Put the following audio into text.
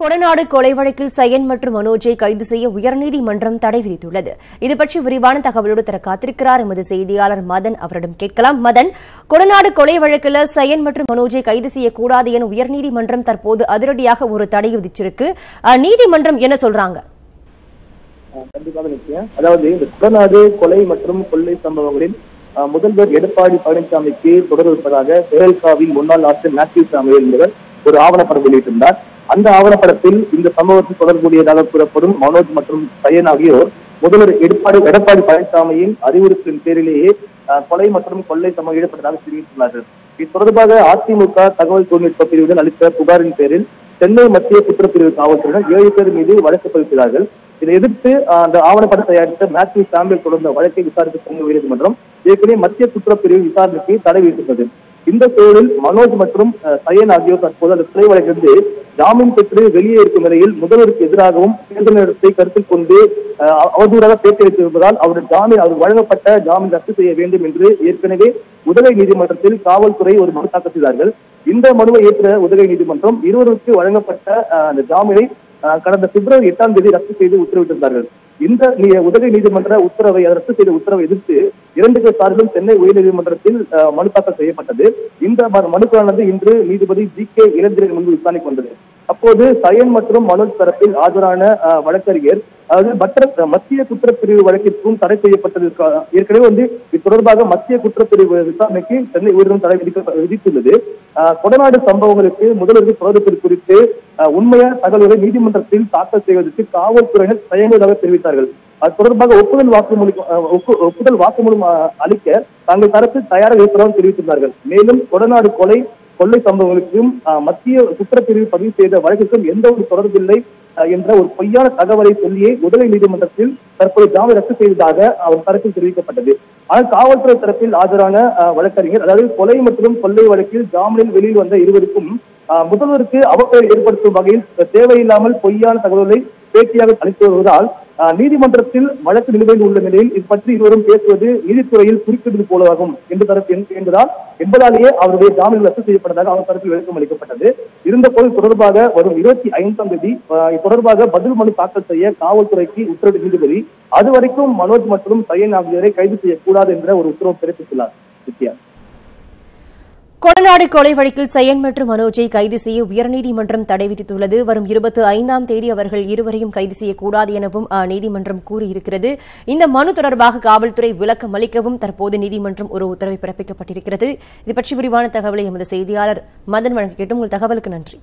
கொடநாடு கொலை வழக்கில் சயன் மற்றும் மனோஜை கைது செய்ய உயர்நீதிமன்றம் தடை விதித்துள்ளது. இதுபற்றி விரிவான தகவலோடு தர காத்திருக்கிறார் எமது செய்தியாளர் மதன். அவரிடம் கேட்கலாம். மதன், கொடநாடு கொலை வழக்கில் சயன் மற்றும் மனோஜை கைது செய்யக்கூடாது என உயர்நீதிமன்றம் தற்போது அதிரடியாக ஒரு தடை விதிச்சிருக்கு. நீதிமன்றம் என்ன சொல்றாங்க? கண்டிப்பாக நிச்சயம். அதாவது இந்த கொடநாடு கொலை மற்றும் கொள்ளை சம்பவங்களில் முதல்வர் எடப்பாடி பழனிசாமிக்கு தொடர்பு இருப்பதாக ஜெயலலிதாவின் முன்னாள் ஆசிரியர் மேத்யூ சாமுவேல் என்பவர் ஒரு ஆவணப்படம் வெளியிட்டிருந்தார். அந்த ஆவணப்படத்தில் இந்த சம்பவத்தில் தொடர்புடையதாக கூறப்படும் மனோஜ் மற்றும் சயன் ஆகியோர் முதல்வர் எடப்பாடி பழனிசாமியின் அறிவுறுத்தலின் பேரிலேயே கொலை மற்றும் கொள்ளை சம்பவம் ஈடுபட்டதாக தெரிவித்துள்ளார்கள். இது தொடர்பாக அதிமுக தகவல் தொழில்நுட்ப பிரிவுடன் அளித்த புகாரின் பேரில் சென்னை மத்திய குற்றப்பிரிவு காவல்துறையினர் 7 பேர் மீது வழக்கு பதிக்கிறார்கள். இதை எதிர்த்து அந்த ஆவணப்படம் தயாரித்த மேத்யூ சாமுவேல் தொடர்ந்த வழக்கை விசாரித்த சென்னை உயர்நீதிமன்றம் ஏற்கனவே மத்திய குற்றப்பிரிவு விசாரணைக்கு தடை விதித்துள்ளது. இந்த சூழலில் மனோஜ் மற்றும் சயன் ஆகியோர் தற்போது அந்த கொலை வழக்கிலிருந்து ஜாமீன் பெற்று வெளியே இருக்கும் நிலையில் முதல்வருக்கு எதிராகவும் தேர்தல் நேரத்தை கருத்தில் கொண்டு அவதூறாக பேட்டி வைத்திருப்பதால் அவருக்கு வழங்கப்பட்ட ஜாமீன் ரத்து செய்ய வேண்டும் என்று ஏற்கனவே உதகை நீதிமன்றத்தில் காவல்துறை ஒரு மனு தாக்கல் செய்தார்கள். இந்த மனுவை ஏற்ற உதகை நீதிமன்றம் இருவருக்கு வழங்கப்பட்ட அந்த ஜாமீனை கடந்த பிப்ரவரி 8ஆம் தேதி ரத்து செய்து உத்தரவிட்டிருந்தார்கள். இந்த உதகை நீதிமன்ற உத்தரவை ரத்து செய்த உத்தரவை எதிர்த்து 2 பேர் சார்பிலும் சென்னை உயர்நீதிமன்றத்தில் மனு தாக்கல் செய்யப்பட்டது. இந்த மனுக்களானது இன்று நீதிபதி ஜி.கே. இளந்திரன் முன்பு விசாரணைக்கு வந்தது. அப்போது சயன் மற்றும் மனோஜ் தரப்பில் ஆஜரான வழக்கறிஞர் அதாவது மத்திய குற்றப்பிரிவு வழக்கிற்கும் தடை செய்யப்பட்டது. ஏற்கனவே இது தொடர்பாக மத்திய குற்றப்பிரிவு விசாரணைக்கு சென்னை உயர்நீதிமன்றம் தடை விதித்துள்ளது. கொடநாடு சம்பவங்களுக்கு முதல்வருக்கு தொடர்பு குறித்து உண்மையான தகவல்களை நீதிமன்றத்தில் தாக்கல் செய்வதற்கு காவல்துறையினர் தயங்குவதாக தெரிவித்தார்கள். அது தொடர்பாக ஒப்புதல் வாக்குமூலம் அளிக்க தங்கள் தரப்பு தயாராக இருப்பதாக தெரிவித்திருந்தார்கள். மேலும் கொடநாடு கொள்ளை சம்பவங்களுக்கும் மத்திய குற்றப்பிரிவு பதிவு செய்த வழக்குக்கும் எந்த ஒரு தொடர்பில்லை என்ற ஒரு பொய்யான தகவலை சொல்லியே உதகை நீதிமன்றத்தில் தற்போது ஜாமீன் ரத்து செய்ததாக அவர் தரப்பில் தெரிவிக்கப்பட்டது. ஆனால் காவல்துறை தரப்பில் ஆஜரான வழக்கறிஞர் அதாவது கொலை மற்றும் கொள்ளை வழக்கில் ஜாமீனில் வெளியில் வந்த இருவருக்கும் முதல்வருக்கு அவப்பெயர் ஏற்படுத்தும் வகையில் தேவையில்லாமல் பொய்யான தகவல்களை பேட்டியாக அளித்து வருவதால் நீதிமன்றத்தில் வழக்கு நிலுவையில் உள்ள நிலையில் இது பற்றி இருவரும் பேசுவது நீதித்துறையில் குறுக்கிடுவது போலவாகும் என்பதாலேயே அவருடைய ஜாமீன் ரத்து செய்யப்பட்டதாக அவர் தரப்பில் விளக்கம் அளிக்கப்பட்டது. இருந்தபோது தொடர்பாக வரும் 25ஆம் தேதி தொடர்பாக பதில் மனு தாக்கல் செய்ய காவல்துறைக்கு உத்தரவிட்ட நீதிபதி அதுவரைக்கும் மனோஜ் மற்றும் சயன் ஆகியோரை கைது செய்யக்கூடாது என்ற ஒரு உத்தரவு பிறப்பித்துள்ளார். கொடநாடு கொலை வழக்கில் சயன் மற்றும் மனோஜை கைது செய்ய உயர்நீதிமன்றம் தடை விதித்துள்ளது. வரும் 25ஆம் தேதி அவர்கள் இருவரையும் கைது செய்யக்கூடாது எனவும் நீதிமன்றம் கூறியிருக்கிறது. இந்த மனு தொடர்பாக காவல்துறை விளக்கம் அளிக்கவும் தற்போது நீதிமன்றம் ஒரு உத்தரவை பிறப்பிக்கப்பட்டிருக்கிறது. இது பற்றி விரிவான தகவலை எமது செய்தியாளர் மதன் வழங்க கேட்டும். உங்கள் தகவலுக்கு நன்றி.